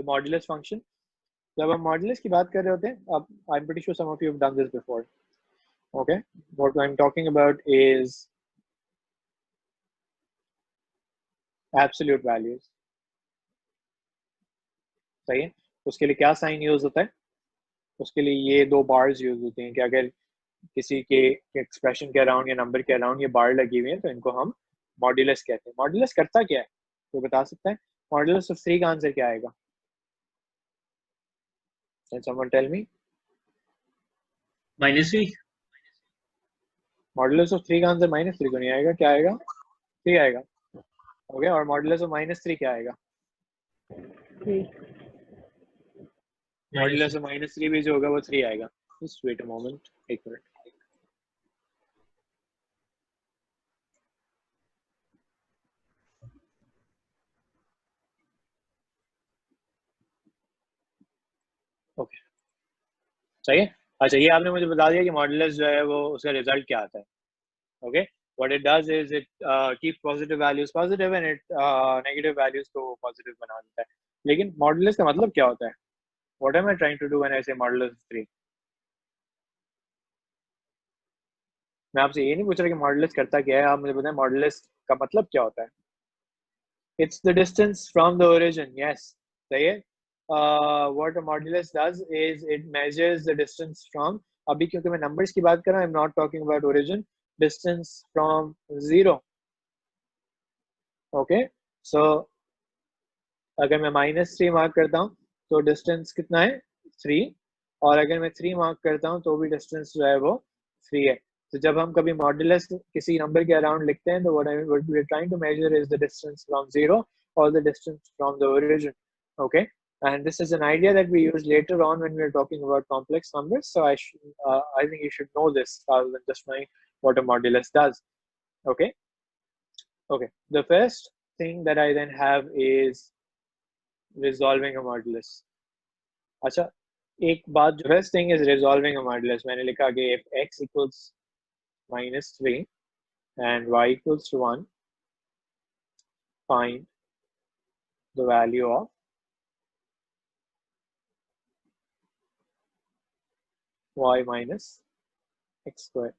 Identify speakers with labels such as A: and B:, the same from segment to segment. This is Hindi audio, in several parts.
A: the modulus function. जब हम modulus की बात कर रहे होते हैं, अब I'm pretty sure some of you have done this before. Okay, what I'm talking about is absolute values. सही है? उसके लिए क्या साइन यूज होता है? उसके लिए ये दो बार्स यूज होते हैं कि अगर किसी के एक्सप्रेशन के अराउंड या नंबर के अराउंड ये बार लगी हुई है तो इनको हम मॉड्यूलस कहते हैं. मॉड्यूलस करता क्या है तो बता सकता है? मॉड्यूलस ऑफ 3 का आंसर क्या आएगा? Can someone tell me?
B: -3.
A: Modulus of 3 का आंसर -3 तो नहीं आएगा. क्या आएगा? 3 आएगा. ओके, और मॉड्यूलस ऑफ -3 क्या आएगा?
C: 3.
A: मॉड्यूलस ऑफ -3 भी जो होगा वो 3 आएगा. जस्ट वेट अ मोमेंट, एक मिनट. ओके, सही है. अच्छा, ये आपने मुझे बता दिया कि मॉड्यूलस जो है वो उसका रिजल्ट क्या आता है. Okay, what it does is it keeps positive values positive and it negative values को positive बना देता है. लेकिन मॉड्यूलस का मतलब क्या होता है? What am I trying to do when I say modulus of 3? मैं आपसे ये नहीं पूछ रहा कि मॉड्यूलस करता क्या है, आप मुझे बताएं मॉड्यूलस का मतलब क्या होता है. It's the distance from the origin. Yes, सही है. What a modulus does is it measures the distance from, अभी क्योंकि मैं numbers की बात कर रहा हूँ, I'm not talking about origin, distance from 0. Okay, so अगर मैं -3 मार्क करता हूँ तो डिस्टेंस कितना है? 3. और अगर मैं 3 मार्क करता हूँ तो भी डिस्टेंस जो है वो 3 है. तो जब हम कभी मॉड्यूलस किसी नंबर के अराउंड लिखते हैं तो what we are trying to measure is the distance from 0 or the distance from the origin. Okay, and this is an idea that we use later on when we are talking about complex numbers. So I think you should know this rather than just knowing what a modulus does. Okay, the first thing that I then have is resolving a modulus. अच्छा, एक बात, the first thing is resolving a modulus. मैंने लिखा कि if x equals -3 and y equals to 1, find the value of y minus x square.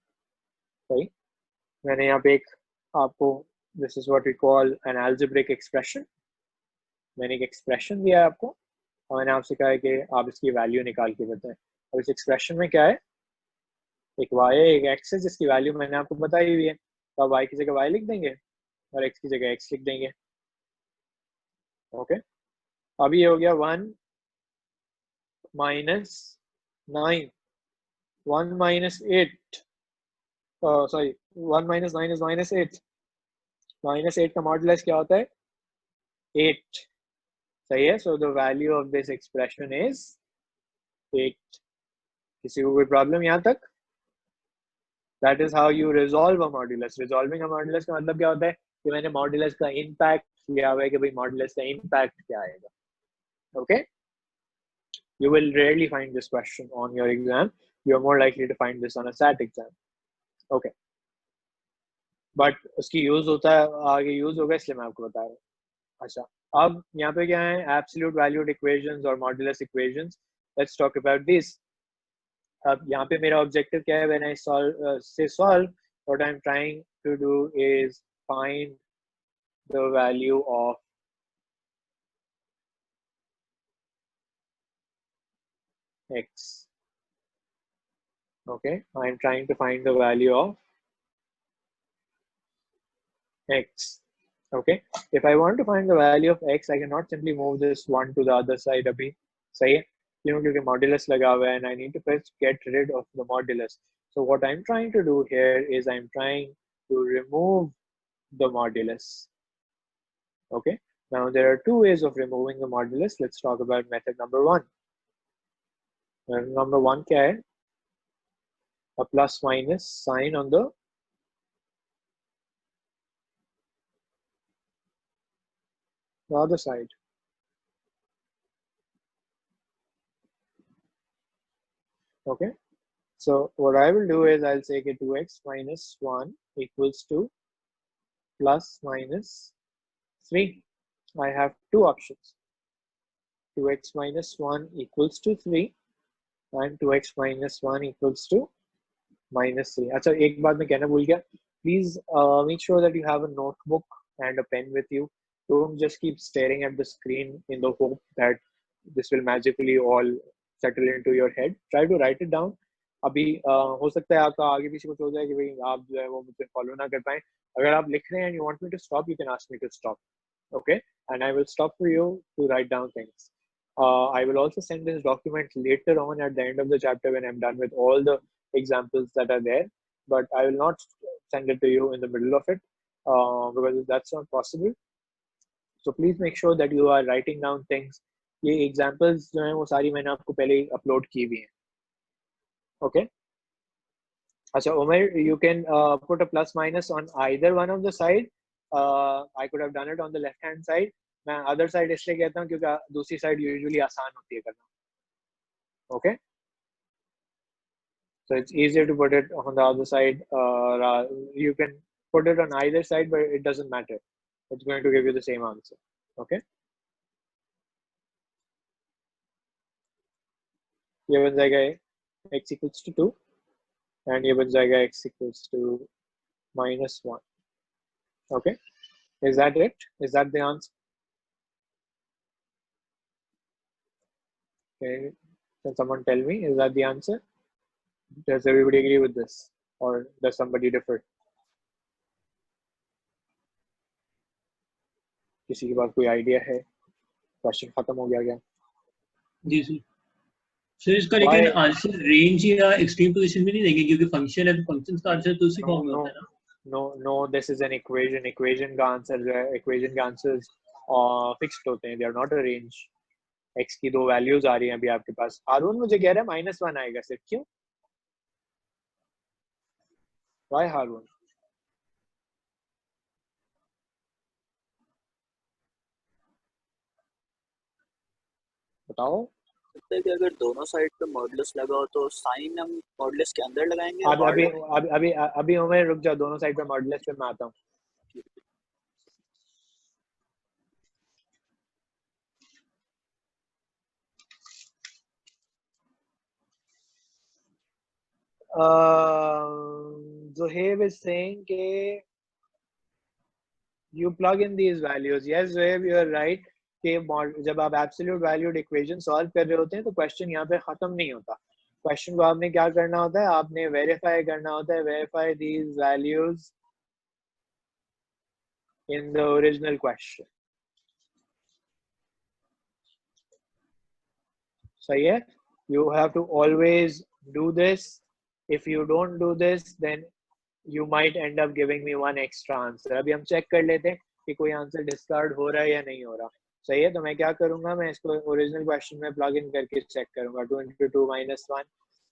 A: सही. मैंने यहाँ पे एक आपको, this is what we call an algebraic expression. मैंने एक एक्सप्रेशन दिया है आपको और मैंने आपसे कहा है कि आप इसकी वैल्यू निकाल के बताएं. और इस एक्सप्रेशन में क्या है? एक y है, एक x है जिसकी वैल्यू मैंने आपको बताई हुई है. तो आप y की जगह y लिख देंगे और x की जगह x लिख देंगे. ओके, अब ये हो गया 1 minus 9, 1 minus 8, sorry, 1 minus 9 is -8. -8 का मॉडुलस क्या होता है? 8. सही है. So the value of this expression is 8. किसी को कोई प्रॉब्लम यहाँ तक? That is how you resolve a modulus. Resolving a modulus का मतलब क्या होता है कि मैंने मॉडुलस का इम्पैक्ट लिया हुआ है कि भाई मॉडुलस का इम्पैक्ट क्या आएगा. Okay, you will rarely find this question on your exam. You are more likely to find this on a SAT exam. Okay, but उसकी यूज होता है, आगे यूज होगा, इसलिए मैं आपको बता रहा हूँ. अच्छा, अब यहाँ पे क्या है? एब्सोल्यूट वैल्यूड इक्वेशंस और modulus equations. Let's talk about this. अब यहाँ पे मेरा ऑब्जेक्टिव क्या है? When I solve, what I'm trying to do is find the value of x. Okay, I'm trying to find the value of x. Okay, if I want to find the value of x, I cannot simply move this 1 to the other side अभी. सही है. क्यों? क्योंकि मॉडुलस लगा हुआ है and I need to first get rid of the modulus. So what I'm trying to do here is I'm trying to remove the modulus. Okay, now there are two ways of removing the modulus. Let's talk about method number 1. Method number 1 क्या है? A plus minus sign on the other side. Okay, so what I will do is I'll say 2x minus 1 equals to plus minus 3. I have two options. 2x minus 1 equals to 3 and 2x minus 1 equals to minus 3. अच्छा एक बात मैं कहना भूल गया. Please make sure that you have a notebook and a pen with you. Don't just keep staring at the screen in the hope that this will magically all settle into your head. Try to write it down. अभी हो सकता है आपका आगे पीछे कुछ हो जाए कि भाई आप जो है वो मुझे फॉलो ना कर पाए. अगर आप लिख रहे हैं and you want me to stop, you can ask me to stop. Okay, and I will stop for you to write down things. I will also send this document later on at the end of the chapter when I'm done with all the examples that are there, but I will not send it to you in the middle of it because that's not possible. So please make sure that you are writing down things. ये examples जो हैं वो सारी मैंने आपको पहले ही upload की हुई हैं. Okay. अच्छा Umair, you can put a plus minus on either one of the side. I could have done it on the left hand side. मैं other side इसलिए कहता हूँ क्योंकि दूसरी side usually आसान होती है करना. Okay. So it's easier to put it on the other side. You can put it on either side, but it doesn't matter. It's going to give you the same answer. Okay. ये बन जाएगा x equals to 2 and ये बन जाएगा x equals to minus 1. Okay. Is that it? Is that the answer? Okay. Can someone tell me, is that the answer? Does everybody agree with this? Or does somebody differ? किसी के पास कोई आइडिया है? क्वेश्चन खत्म हो गया क्या?
B: जी सर. सर इसका लेकिन आंसर रेंज या एक्सट्रीम पोजीशन में नहीं देंगे क्योंकि फंक्शन है तो फंक्शन का आंसर तो उसी फॉर्म में होता है ना.
A: No, this is an equation. Equation का आंसर जो है, equation के आंसर्स फिक्स्ड होते हैं. They are not a range. x की दो वैल्यूज आ रही हैं अभी आपके पास. हारून मुझे कह रहा है -1 आएगा सिर्फ. क्यों? Why हारून? बताओ.
D: कि अगर दोनों साइड पे मॉडुलस लगा हो तो साइन हम मॉडुलस के अंदर लगाएंगे.
A: अभी उमेर रुक जा, दोनों साइड पे मॉडुलस पे मैं आता हूँ. Zohaib is saying कि you plug in these values. Yes, Zohaib, you are right. कि जब आप एब्सोल्यूट वैल्यूड इक्वेशन सॉल्व कर रहे होते हैं तो क्वेश्चन यहाँ पे खत्म नहीं होता. क्वेश्चन को आपने क्या करना होता है, आपने वेरीफाई करना होता है. Verify these values in the original question. सही है. You have to always do this. If you don't do this, then you might end up giving me one extra answer. अभी हम चेक कर लेते हैं कि कोई आंसर डिस्कार्ड हो रहा है या नहीं हो रहा. सही है. तो मैं क्या करूंगा, मैं इसको ओरिजिनल क्वेश्चन में प्लग इन करके चेक करूंगा. 2 into 2 minus 1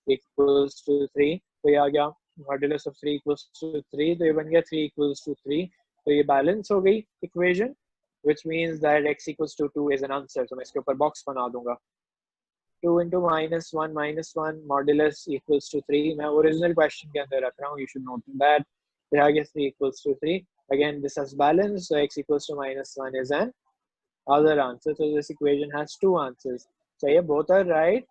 A: equals to 3. तो ये आ गया. Modulus of 3 equals to 3. तो ये बन गया 3 equals to 3. तो ये बैलेंस हो गई equation, which means that x equals to 2 is an answer. तो मैं इसके ऊपर बॉक्स बना दूंगा. 2 into minus 1 modulus equals to 3. मैं ओरिजिनल क्वेश्चन के अंदर रख रहा हूँ. You should note that. फिर आगे 3 equals to 3. Again, this has balance, so x equals to -1 is an other answer. So this equation has two answers. So yeah, both are right.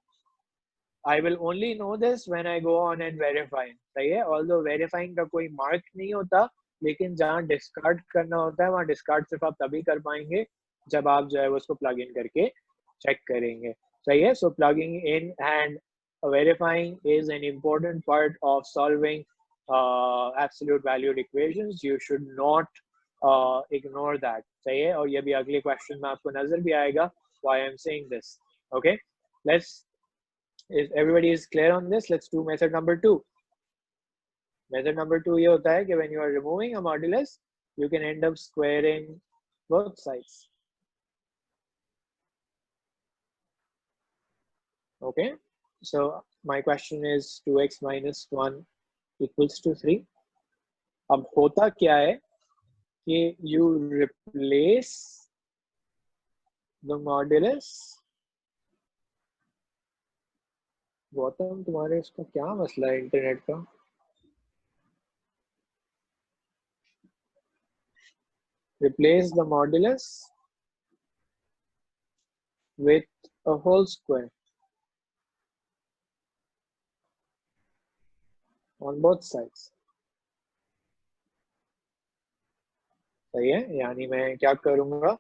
A: I will only know this when I go on and verify. सही है. Although verifying का कोई mark नहीं होता, लेकिन जहाँ discard करना होता है वहाँ discard सिर्फ आप तभी कर पाएंगे जब आप जो है उसको plug in करके check करेंगे. सही है. So plugging in and verifying is an important part of solving absolute valued equations. You should not ignore that. सही है. और ये भी अगले क्वेश्चन में आपको नजर भी आएगा why I'm saying this. Okay, let's, if everybody is clear on this, let's do method number 2. Method number 2 ये होता है कि when you are removing a modulus, you can end up squaring both sides. Okay, so my question is 2x minus 1 equals to 3. अब होता क्या है कि you replace the modulus. Gautam, तुम्हारे इसका क्या मसला है इंटरनेट का? Replace the modulus with a whole square on both sides. सही है, यानी मैं क्या करूंगा,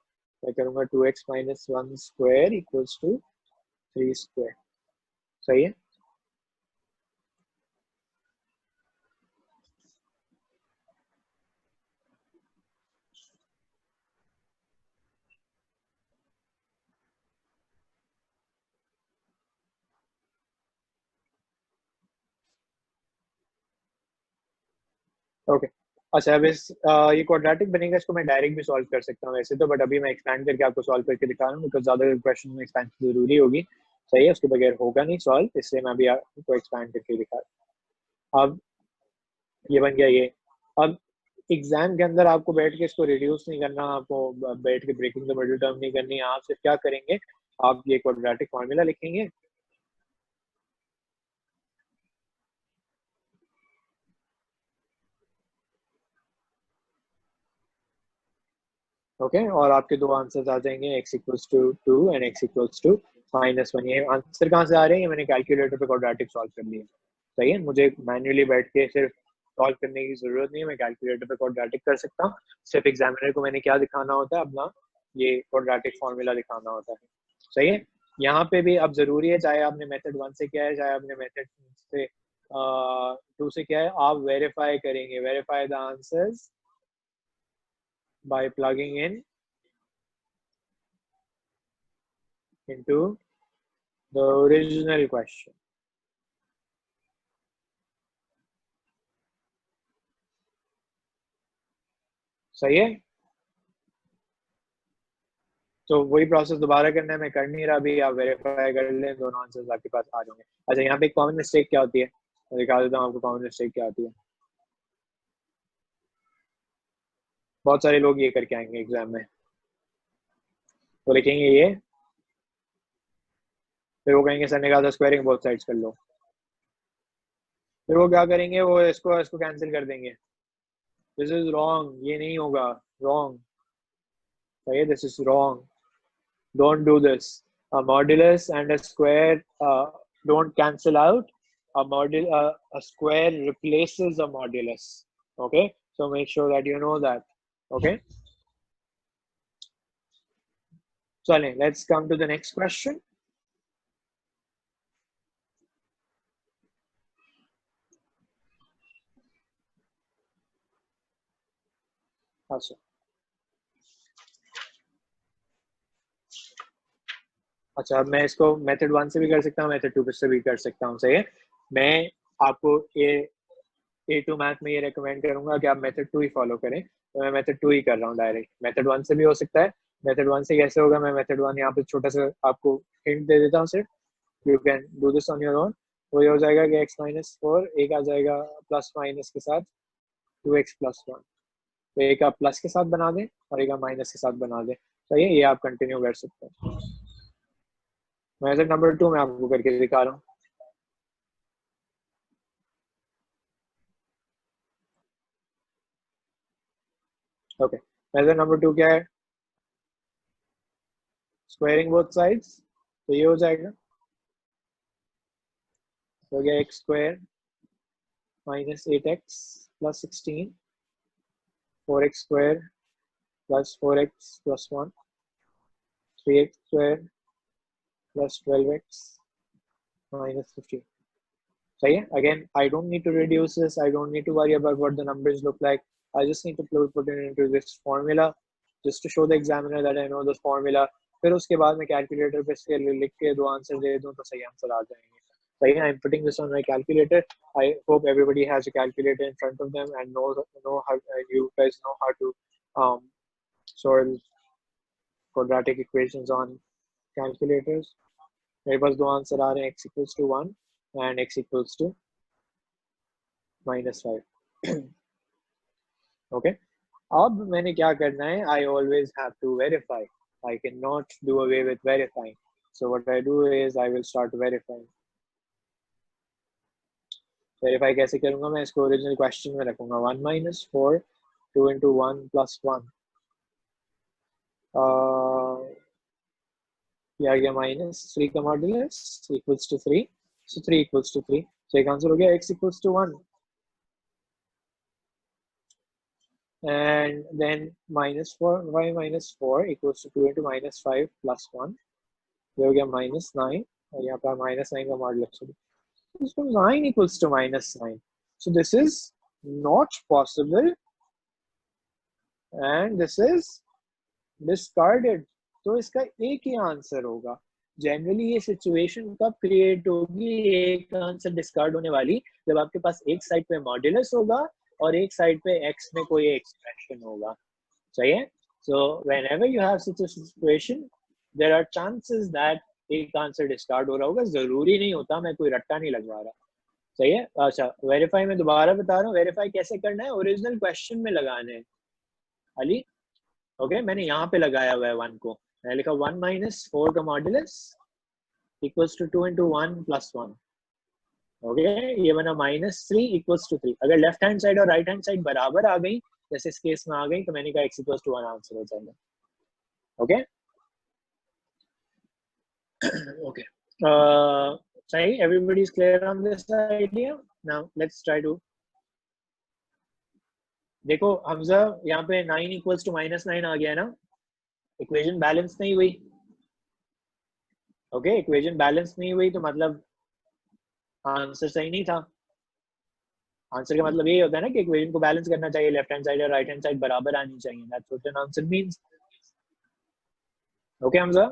A: मैं करूंगा 2x minus 1 square equals to 3 square. सही है. ओके अच्छा, अब इस ये क्वाड्रेटिक बनेगा, इसको मैं डायरेक्ट भी सॉल्व कर सकता हूँ वैसे तो, बट अभी मैं एक्सपैंड करके आपको सॉल्व करके दिखा रहा हूँ बिकॉज ज़्यादा क्वेश्चन में एक्सपेंशन जरूरी होगी. सही है, उसके बगैर होगा नहीं सॉल्व, इसलिए मैं अभी आपको एक्सपैंड करके दिखा रहा हूँ. अब ये बन गया ये. अब एग्जाम के अंदर आपको बैठ के इसको रिड्यूस नहीं करना, आपको बैठ के ब्रेकिंग द मिडिल टर्म नहीं करनी. आप सिर्फ क्या करेंगे, आप ये क्वाड्रेटिक फार्मूला लिखेंगे. ओके और आपके दो आंसर्स आ जाएंगे, x equals to 2 and x equals to -1. ये आंसर कहाँ से आ रहे हैं, ये मैंने कैलकुलेटर पे क्वाड्रेटिक सॉल्व कर लिया. सही है, मुझे मैन्युअली बैठ के सिर्फ सॉल्व करने की जरूरत नहीं है, मैं कैलकुलेटर पे क्वाड्रेटिक कर सकता हूँ. सिर्फ एग्जामिनर को मैंने क्या दिखाना होता है, अपना ये क्वाड्रेटिक फॉर्मूला दिखाना होता है. सही है, यहाँ पे भी अब जरूरी है, चाहे आपने मेथड 1 से किया है चाहे आपने मेथड से 2 से किया है, आप वेरीफाई करेंगे. Verify the answers by plugging in into the original question. सही है, तो वही प्रोसेस दोबारा करना है, मैं कर नहीं रहा अभी, आप वेरीफाई कर लें, दोनों आंसर्स आपके पास आ जाएंगे. अच्छा यहाँ पे एक कॉमन मिस्टेक क्या होती है, मैं दिखा देता हूँ आपको कॉमन मिस्टेक क्या होती है. बहुत सारे लोग ये करके आएंगे एग्जाम में, वो लिखेंगे ये, फिर वो कहेंगे सर ने कहा था स्क्वायरिंग बोथ साइड्स कर लो. फिर वो क्या करेंगे, वो इसको कैंसिल कर देंगे. दिस इज रॉन्ग, ये नहीं होगा, रॉन्ग. सही है, this is wrong, don't do this. A modulus and a square don't cancel out. A square replaces a modulus. Okay, so make sure that you know that. Okay, so let's come to the next question. अच्छा, अब मैं इसको मेथड 1 से भी कर सकता हूँ, मेथड 2 से भी कर सकता हूँ. सही है, मैं आपको ये A2 मैथ में ये रेकमेंड करूंगा कि आप मेथड 2 ही फॉलो करें, तो मैं मेथड 2 ही कर रहा हूँ डायरेक्ट. मेथड 1 से भी हो सकता है. मेथड 1 से कैसे होगा, मैं मेथड 1 यहाँ पे छोटा सा आपको हिंट दे देता हूँ सिर्फ, you can do this on your own. वही हो जाएगा कि x-4 एक आ जाएगा प्लस माइनस के साथ 2x+1, तो एक आप प्लस के साथ बना दें और एक आप माइनस के साथ बना दें. सही है, ये आप कंटिन्यू कर सकते हैं. मेथड नंबर 2 मैं आपको करके दिखा रहा हूँ. ओके, मेथड नंबर 2 क्या है, स्क्वायरिंग बोथ साइड्स. तो ये हो जाएगा, हो गया x² -8x + 16, 4x² + 4x + 1, 3x² + 12x - 15. सही है, again I don't need to reduce this, I don't need to worry about what the numbers look like, I just need to put it into this formula just to show the examiner that I know this formula. फिर उसके बाद मैं कैलकुलेटर पे इसके लिख के दो आंसर दे दूं तो सही आंसर आ जाएंगे. सही है, I'm putting this on my calculator. I hope everybody has a calculator in front of them and know how you guys know how to solve quadratic equations on calculators. मेरे पास दो आंसर आ रहे हैं, x equals to 1 and x equals to -5. Okay, अब मैंने क्या करना है, I always have to verify. I cannot do away with verifying. So what I do is I will start verifying. Verify कैसे करूँगा, मैं इसको ओरिजिनल क्वेश्चन में रखूँगा. 1 - 4 2 × 1 + 1. ये आ गया -3 का modulus equals to 3, so 3 equals to 3, so एक आंसर हो गया x equals to 1 and then -4 y -4 equals to 2 into -5 plus 1, ये हो गया -9 और यहाँ पर -9 का मॉडुलस हो गया, so 9 equals to -9, so this is not possible and this is discarded, तो इसका एक ही आंसर होगा। जनरली ये सिचुएशन कब क्रिएट होगी, एक आंसर डिस्कार्ड होने वाली जब आपके पास एक साइड पे मॉड्यूलस होगा और एक साइड पे x में कोई एक्सप्रेशन होगा, सही है। So whenever you have such a situation there are chances that एक आंसर डिस्कार्ड हो रहा होगा, जरूरी नहीं होता, मैं कोई रट्टा नहीं लगवा रहा, सही है। अच्छा वेरीफाई मैं दोबारा बता रहा हूँ, वेरीफाई कैसे करना है, ओरिजिनल क्वेश्चन में लगाने हैं अली, ओके मैंने यहाँ पे लगाया हुआ है 1 को, मैंने लिखा 1 - 4 का modulus equals to 2 into 1 plus 1, okay ये बना -3 इक्वल्स टू 3। अगर लेफ्ट हैंड साइड और राइट हैंड साइड बराबर आ गई, जैसे इस केस में आ गई, तो मैंने कहा x इक्वल्स टू 1 आंसर हो जाएगा, ओके ओके सही, everybody is clear on this idea. Now let's try to, देखो हमजा यहाँ पे 9 इक्वल्स टू -9 आ गया है ना, इक्वेशन बैलेंस नहीं हुई, ओके इक्वेशन बैलेंस नहीं हुई तो मतलब आंसर सही नहीं था। आंसर का मतलब ये होता है ना कि इक्वेशन को बैलेंस करना चाहिए, लेफ्ट हैंड साइड और राइट हैंड साइड बराबर आनी चाहिए, that's what an answer means, okay Hamza,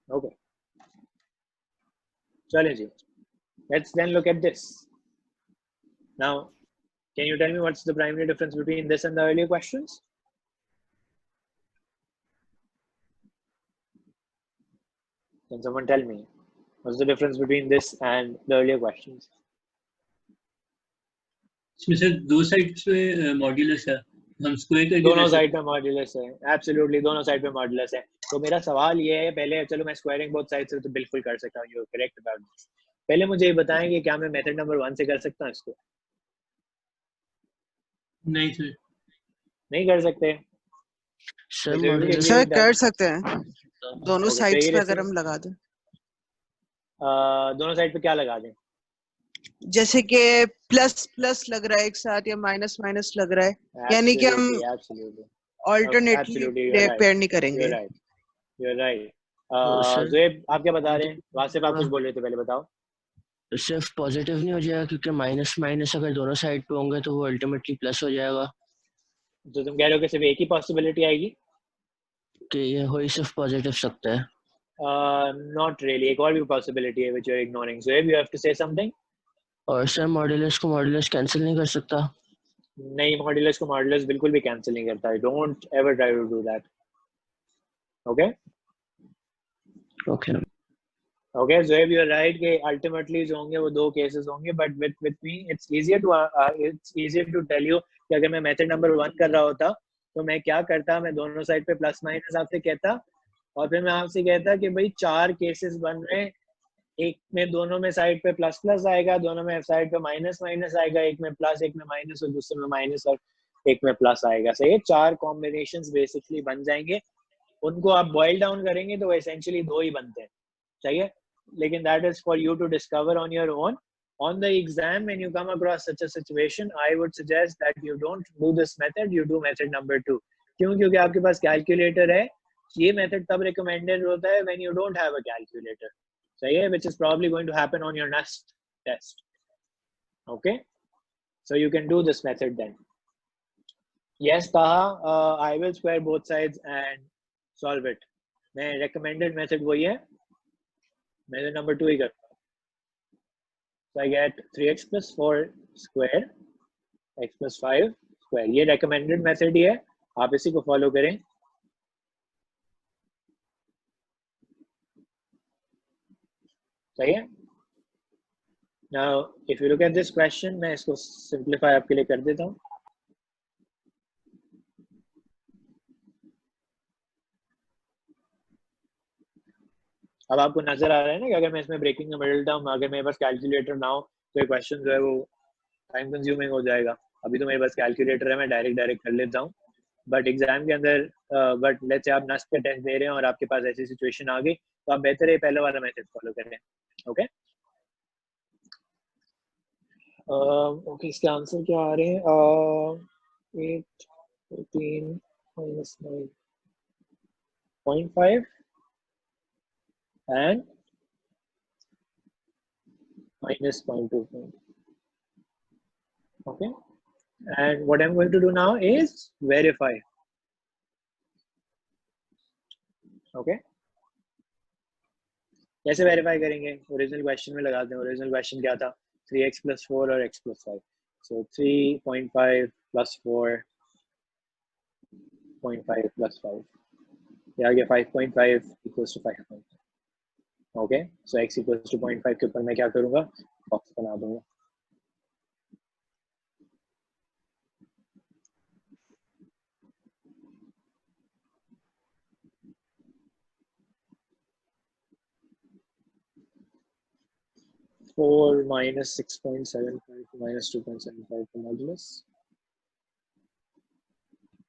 A: okay चलें जी, let's then look at this. Now can you tell me what's the primary difference between this and the earlier questions? Can someone tell me what's the difference between this and the earlier questions?
B: इसमें से दो साइड्स पे मॉड्यूलस है, हम स्क्वायर करके
A: दोनों साइड पे मॉड्यूलस है, एब्सोल्युटली दोनों साइड पे मॉड्यूलस है। तो मेरा सवाल ये है, पहले चलो मैं स्क्वायरिंग बोथ साइड से तो बिल्कुल कर सकता हूँ, you are correct about this, पहले मुझे ये बताएं कि क्या मैं मेथड नंबर 1 से कर सकता हूँ इसको?
B: नहीं सर,
A: नहीं कर सकते
C: सर कर सकते हैं, दोनों साइड्स पे अगर हम लगा दें,
A: दोनों साइड पे क्या लगा दें,
C: जैसे कि प्लस प्लस लग रहा है एक साथ या माइनस माइनस लग रहा है, यानी कि हम ऑल्टरनेटली पेयर नहीं करेंगे।
A: You are right. ज़ुएब आप क्या बता रहे हैं, वासिफ आप कुछ बोल रहे थे, पहले बताओ।
E: सिर्फ पॉजिटिव नहीं हो जाएगा क्योंकि माइनस माइनस अगर दोनों साइड पे होंगे तो वो अल्टीमेटली प्लस हो जाएगा,
A: तो तुम कह रहे हो कि सिर्फ एक ही पॉसिबिलिटी आएगी
E: कि ये हो ही सिर्फ पॉजिटिव सकता है?
A: नॉट रियली, एक और भी पॉसिबिलिटी है which you are ignoring. Zuhaib you have to say something.
E: और सर मॉड्यूलस को मॉड्यूलस कैंसिल नहीं कर सकता?
A: नहीं, मॉड्यूलस को मॉड्यूलस बिल्कुल भी कैंसिल नहीं करता है, don't ever try to do that, okay
E: okay
A: okay Zuhaib you are right कि अल्टीमेटली जो होंगे वो दो केसेस होंगे, but with me it's easier to tell you कि अगर मैं मेथड नंबर 1 कर रहा होता तो मैं क्या करता, मैं दोनों साइड पे प्लस माइनस आपसे कहता और फिर मैं आपसे कहता कि भाई 4 केसेस बन रहे हैं, एक में दोनों में साइड पे प्लस प्लस आएगा, दोनों में साइड पे माइनस माइनस आएगा, एक में प्लस एक में माइनस और दूसरे में माइनस और एक में प्लस आएगा, सही है। 4 कॉम्बिनेशंस बेसिकली बन जाएंगे, उनको आप बॉइल डाउन करेंगे तो एसेंशियली 2 ही बनते हैं, चाहिए, लेकिन that is for you to discover on your own. On the exam, when you come across such a situation, I would suggest that you don't do this method, you do method number 2. क्यों? क्योंकि आपके पास कैलकुलेटर है, ये मेथड तब रिकमेंडेड होता है when you don't have a calculator, सही है, which is probably going to happen on your next test, okay, so you can do this method then. Yes Taha, I will square both sides and solve it. मैं recommended method वही है, method number 2 ही करता हूँ, so I get 3x plus 4 square x plus 5 square, ये recommended method ही है, आप इसी को follow करें, सही है। Now if you look at this question, मैं इसको simplify आपके लिए कर देता हूँ। अब आपको नजर आ रहा है ना कि अगर मैं इसमें ब्रेकिंग नंबर डालता हूँ, अगर मेरे पास कैलकुलेटर ना हो तो ये क्वेश्चन जो है वो टाइम कंज्यूमिंग हो जाएगा। अभी तो मेरे पास कैलकुलेटर है, मैं डायरेक्ट कर लेता हूँ,
F: बट एग्जाम के अंदर बट लेट्स से आप नस्ट का टेस्ट दे रहे हैं और आपके पास ऐसी सिचुएशन आ गई तो आप बेहतर है पहले वाला मेथड फॉलो करें. ओके ओके इसके आंसर क्या आ रहे हैं? 8 14 minus 9.5 and minus 0.2. Okay, and what I'm going to do now is verify. Okay, कैसे वेरीफाई करेंगे? ओरिजिनल क्वेश्चन में लगा दें. ओरिजिनल क्वेश्चन क्या था? 3x plus 4 और x plus 5. So 3.5 plus 4.5 plus 5. या गया 5.5 equals to 5. Okay, so x equals to 0.5 के ऊपर मैं क्या करूँगा? बॉक्स बना दूँगा. Four minus 6.75 minus 2.75 का मॉडुलस.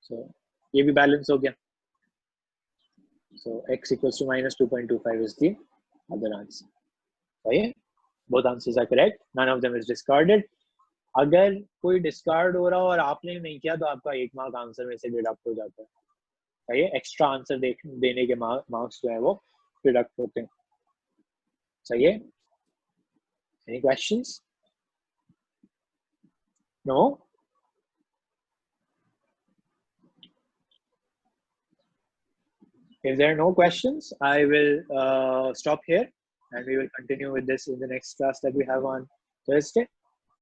F: So ये भी बैलेंस हो गया. So x equals to minus 2.25 is the other answer. Right? Both answers are correct. None of them is discarded. अगर कोई डिस्कार्ड हो रहा हो और आपने नहीं किया तो आपका 1 मार्क आंसर में से डिडक्ट हो जाता है. सही है. एक्स्ट्रा आंसर देने के मार्क्स जो है वो डिडक्ट होते हैं. सही है. Any questions? No? If there are no questions, I will stop here and we will continue with this in the next class that we have on Thursday.